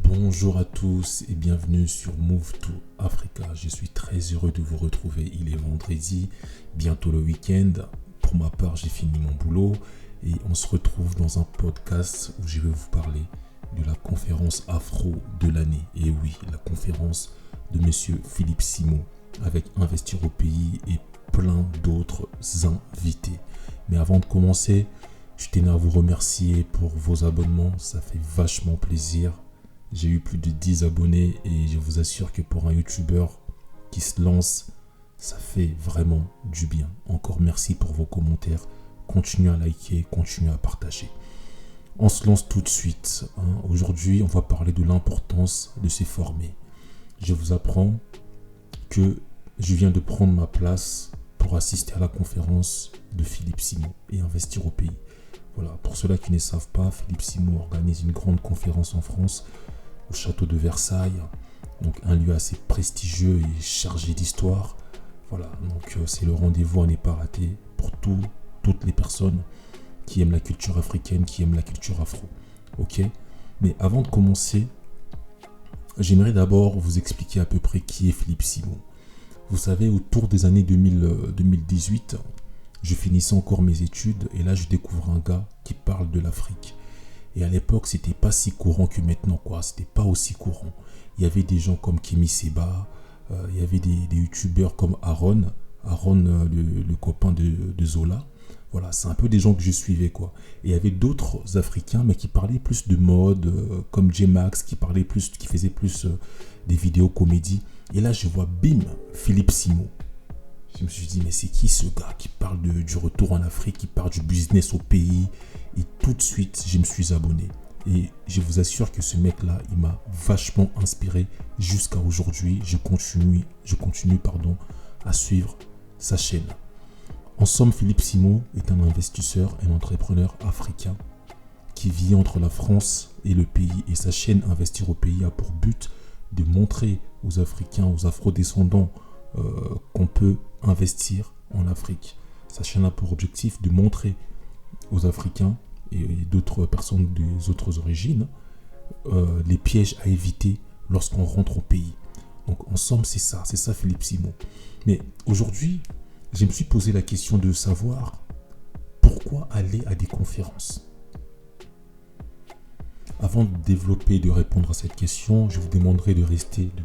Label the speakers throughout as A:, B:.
A: Bonjour à tous et bienvenue sur Move to Africa. Je suis très heureux de vous retrouver. Il est vendredi, bientôt le week-end. Pour ma part, j'ai fini mon boulot et on se retrouve dans un podcast où je vais vous parler de la conférence Afro de l'année. Et oui, la conférence de Monsieur Philippe Simon avec Investir au pays et plein d'autres invités. Mais avant de commencer, je tenais à vous remercier pour vos abonnements. Ça fait vachement plaisir. J'ai eu plus de 10 abonnés et je vous assure que pour un YouTuber qui se lance, ça fait vraiment du bien. Encore merci pour vos commentaires. Continuez à liker, continuez à partager. On se lance tout de suite. Aujourd'hui, on va parler de l'importance de se former. Je vous apprends que je viens de prendre ma place pour assister à la conférence de Philippe Simon et Investir au pays. Voilà, pour ceux-là qui ne savent pas, Philippe Simon organise une grande conférence en France au château de Versailles, donc un lieu assez prestigieux et chargé d'histoire. Voilà, donc c'est le rendez-vous à ne pas rater pour toutes les personnes qui aiment la culture africaine, qui aiment la culture afro. Ok, mais avant de commencer, j'aimerais d'abord vous expliquer à peu près qui est Philippe Simon. Vous savez, autour des années 2018, je finissais encore mes études et là je découvre un gars qui parle de l'Afrique. Et à l'époque, c'était pas si courant que maintenant, quoi. C'était pas aussi courant. Il y avait des gens comme Kémy Séba, il y avait des youtubeurs comme Aaron, le copain de Zola. Voilà, c'est un peu des gens que je suivais, quoi. Et il y avait d'autres Africains, mais qui parlaient plus de mode, comme J-Max, qui faisait plus des vidéos comédies. Et là, je vois, bim, Philippe Simon. Je me suis dit, mais c'est qui ce gars qui parle du retour en Afrique, qui parle du business au pays? Et tout de suite, je me suis abonné. Et je vous assure que ce mec-là, il m'a vachement inspiré jusqu'à aujourd'hui. Je continue à suivre sa chaîne. En somme, Philippe Simon est un investisseur et un entrepreneur africain qui vit entre la France et le pays. Et sa chaîne Investir au pays a pour but de montrer aux Africains, aux Afro-descendants, qu'on peut investir en Afrique. Sa chaîne a pour objectif de montrer aux Africains et d'autres personnes des autres origines les pièges à éviter lorsqu'on rentre au pays. Donc en somme, c'est ça Philippe Simon. Mais aujourd'hui, je me suis posé la question de savoir pourquoi aller à des conférences. Avant de développer et de répondre à cette question, je vous demanderai de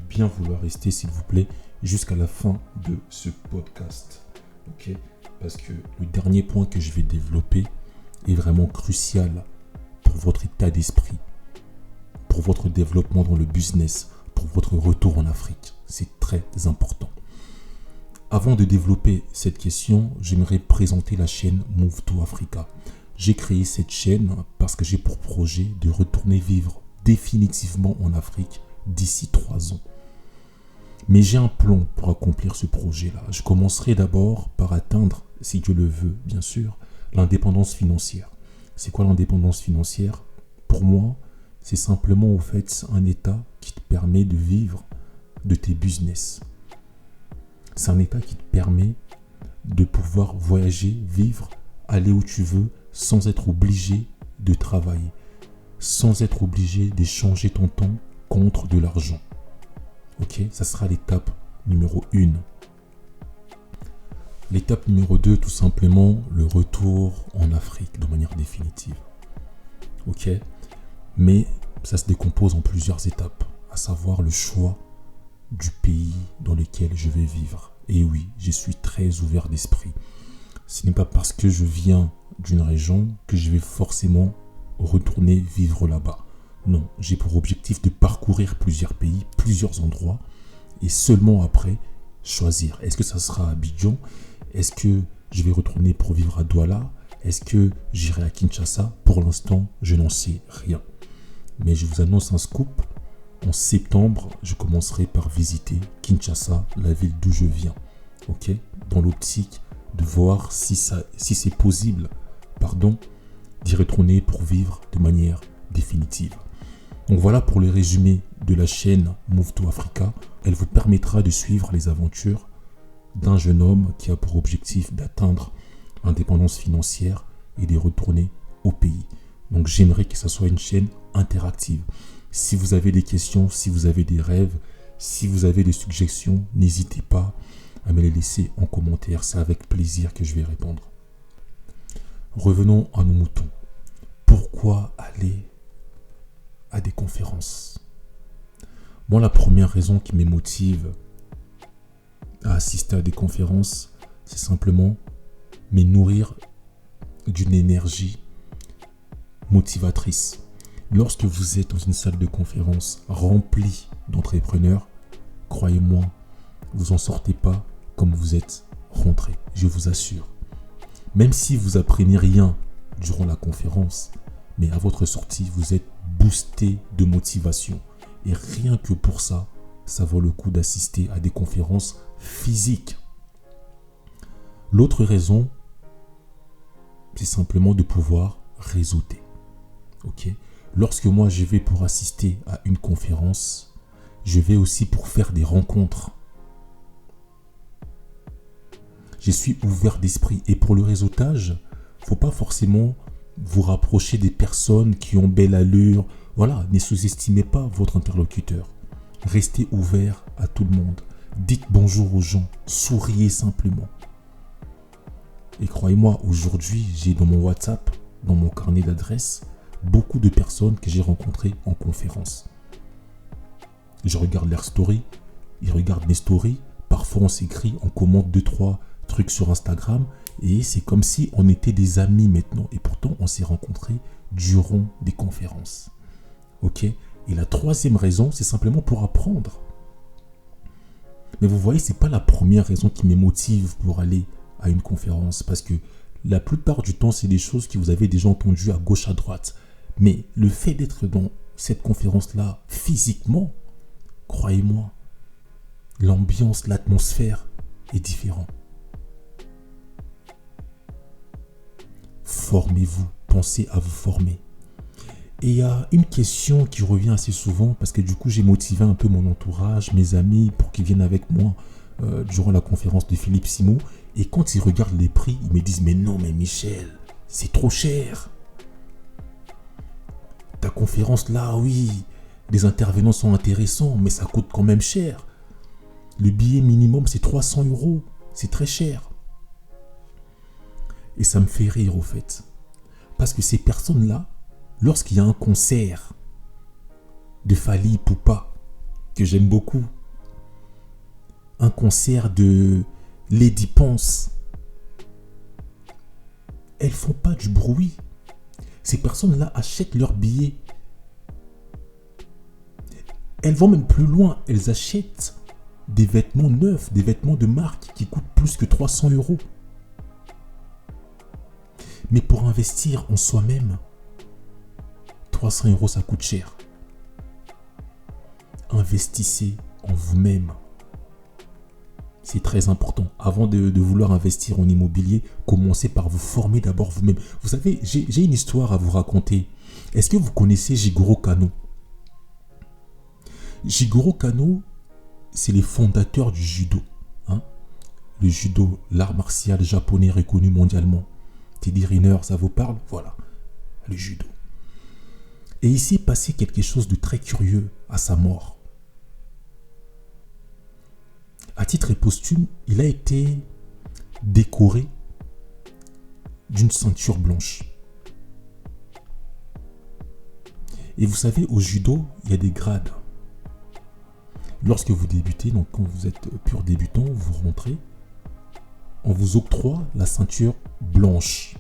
A: bien vouloir rester, s'il vous plaît, jusqu'à la fin de ce podcast. Ok ? Parce que le dernier point que je vais développer est vraiment crucial pour votre état d'esprit, pour votre développement dans le business, pour votre retour en Afrique. C'est très important. Avant de développer cette question, j'aimerais présenter la chaîne Move to Africa. J'ai créé cette chaîne parce que j'ai pour projet de retourner vivre définitivement en Afrique d'ici 3 ans. Mais j'ai un plan pour accomplir ce projet-là. Je commencerai d'abord par atteindre, si Dieu le veut, bien sûr, l'indépendance financière. C'est quoi l'indépendance financière? Pour moi, c'est simplement au fait un état qui te permet de vivre de tes business. C'est un état qui te permet de pouvoir voyager, vivre, aller où tu veux, sans être obligé de travailler, sans être obligé d'échanger ton temps contre de l'argent. Ok, ça sera l'étape numéro 1. L'étape numéro 2, tout simplement, le retour en Afrique de manière définitive. Ok, mais ça se décompose en plusieurs étapes, à savoir le choix du pays dans lequel je vais vivre. Et oui, je suis très ouvert d'esprit. Ce n'est pas parce que je viens d'une région que je vais forcément retourner vivre là-bas. Non, j'ai pour objectif de parcourir plusieurs pays, plusieurs endroits et seulement après choisir. Est-ce que ça sera à Abidjan? Est-ce que je vais retourner pour vivre à Douala? Est-ce que j'irai à Kinshasa? Pour l'instant, je n'en sais rien. Mais je vous annonce un scoop. En septembre, je commencerai par visiter Kinshasa, la ville d'où je viens. Ok? Dans l'optique de voir si c'est possible, d'y retourner pour vivre de manière définitive. Donc voilà pour le résumé de la chaîne Move to Africa. Elle vous permettra de suivre les aventures d'un jeune homme qui a pour objectif d'atteindre l'indépendance financière et de retourner au pays. Donc j'aimerais que ça soit une chaîne interactive. Si vous avez des questions, si vous avez des rêves, si vous avez des suggestions, n'hésitez pas à me les laisser en commentaire. C'est avec plaisir que je vais répondre. Revenons à nos moutons. Pourquoi aller à des conférences? Moi, la première raison qui me motive à assister à des conférences, c'est simplement me nourrir d'une énergie motivatrice. Lorsque vous êtes dans une salle de conférence remplie d'entrepreneurs, croyez-moi, vous n'en sortez pas comme vous êtes rentré, je vous assure. Même si vous apprenez rien durant la conférence, mais à votre sortie, vous êtes boosté de motivation. Et rien que pour ça, ça vaut le coup d'assister à des conférences physiques. L'autre raison, c'est simplement de pouvoir réseauter. Ok? Lorsque moi je vais pour assister à une conférence, je vais aussi pour faire des rencontres. Je suis ouvert d'esprit. Et pour le réseautage, il ne faut pas forcément vous rapprocher des personnes qui ont belle allure. Voilà, ne sous-estimez pas votre interlocuteur. Restez ouvert à tout le monde. Dites bonjour aux gens. Souriez simplement. Et croyez-moi, aujourd'hui, j'ai dans mon WhatsApp, dans mon carnet d'adresses, beaucoup de personnes que j'ai rencontrées en conférence. Je regarde leurs stories, ils regardent mes stories. Parfois, on s'écrit, on commente 2-3 trucs sur Instagram. Et c'est comme si on était des amis maintenant. Et pourtant, on s'est rencontrés durant des conférences. Ok? Et la troisième raison, c'est simplement pour apprendre. Mais vous voyez, ce n'est pas la première raison qui me motive pour aller à une conférence. Parce que la plupart du temps, c'est des choses que vous avez déjà entendues à gauche, à droite. Mais le fait d'être dans cette conférence-là, physiquement, croyez-moi, l'ambiance, l'atmosphère est différente. Formez-vous, pensez à vous former. Et il y a une question qui revient assez souvent parce que du coup j'ai motivé un peu mon entourage, mes amis pour qu'ils viennent avec moi durant la conférence de Philippe Simon. Et quand ils regardent les prix, ils me disent mais non mais Michel, c'est trop cher. Ta conférence là, oui, les intervenants sont intéressants mais ça coûte quand même cher. Le billet minimum c'est 300 €, c'est très cher. Et ça me fait rire au fait. Parce que ces personnes-là, lorsqu'il y a un concert de Fally Ipupa, que j'aime beaucoup, un concert de Lady Ponce, elles font pas du bruit. Ces personnes-là achètent leurs billets. Elles vont même plus loin. Elles achètent des vêtements neufs, des vêtements de marque qui coûtent plus que 300 €. Mais pour investir en soi-même, 300 € ça coûte cher. Investissez en vous-même. C'est très important. Avant de vouloir investir en immobilier, commencez par vous former d'abord vous-même. Vous savez, j'ai une histoire à vous raconter. Est-ce que vous connaissez Jigoro Kano? Jigoro Kano, c'est les fondateurs du judo. Le judo, l'art martial japonais reconnu mondialement. Teddy Riner, ça vous parle? Voilà, le judo. Et il s'est passé quelque chose de très curieux à sa mort. À titre posthume, il a été décoré d'une ceinture blanche. Et vous savez, au judo, il y a des grades. Lorsque vous débutez, donc quand vous êtes pur débutant, vous rentrez, on vous octroie la ceinture blanche.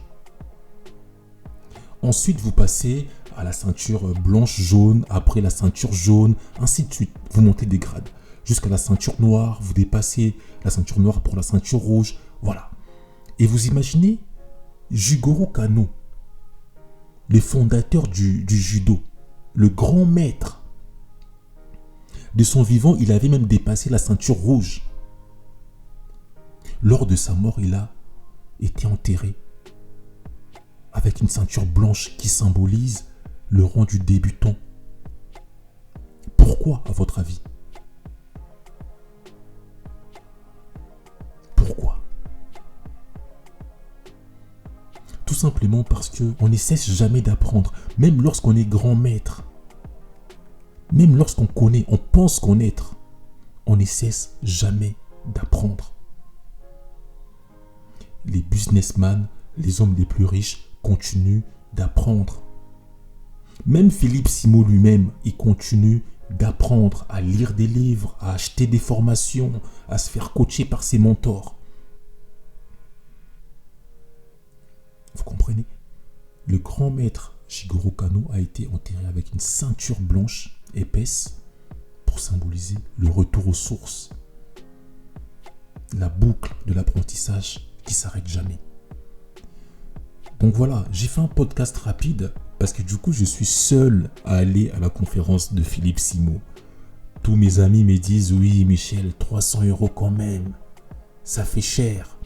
A: Ensuite, vous passez à la ceinture blanche-jaune, après la ceinture jaune, ainsi de suite. Vous montez des grades jusqu'à la ceinture noire, vous dépassez la ceinture noire pour la ceinture rouge, voilà. Et vous imaginez Jigoro Kano, le fondateur du judo, le grand maître. De son vivant, il avait même dépassé la ceinture rouge. Lors de sa mort, il a été enterré avec une ceinture blanche qui symbolise le rang du débutant. Pourquoi, à votre avis? Pourquoi? Tout simplement parce qu'on ne cesse jamais d'apprendre, même lorsqu'on est grand maître. Même lorsqu'on connaît, on pense connaître, on ne cesse jamais d'apprendre. Les businessmen, les hommes les plus riches continuent d'apprendre. Même Philippe Simo lui-même, il continue d'apprendre, à lire des livres, à acheter des formations, à se faire coacher par ses mentors. Vous comprenez? Le grand maître Shigeru Kano a été enterré avec une ceinture blanche épaisse pour symboliser le retour aux sources. La boucle de l'apprentissage qui s'arrête jamais. Donc voilà, j'ai fait un podcast rapide parce que du coup, je suis seul à aller à la conférence de Philippe Simo. Tous mes amis me disent « Oui, Michel, 300 € quand même, ça fait cher. »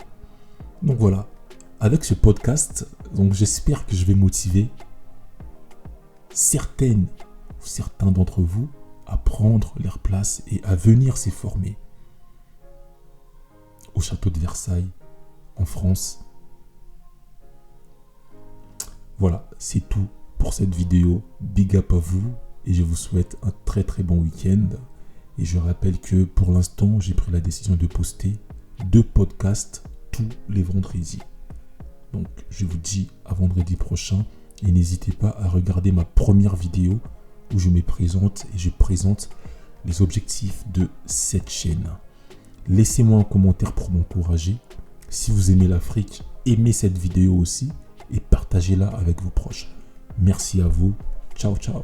A: Donc voilà, avec ce podcast, donc j'espère que je vais motiver certaines ou certains d'entre vous à prendre leur place et à venir se former au château de Versailles, en France. Voilà, c'est tout pour cette vidéo. Big up à vous et je vous souhaite un très très bon week-end. Et je rappelle que pour l'instant, j'ai pris la décision de poster 2 podcasts tous les vendredis. Donc, je vous dis à vendredi prochain et n'hésitez pas à regarder ma première vidéo où je me présente et je présente les objectifs de cette chaîne. Laissez-moi un commentaire pour m'encourager. Si vous aimez l'Afrique, aimez cette vidéo aussi et partagez-la avec vos proches. Merci à vous. Ciao, ciao.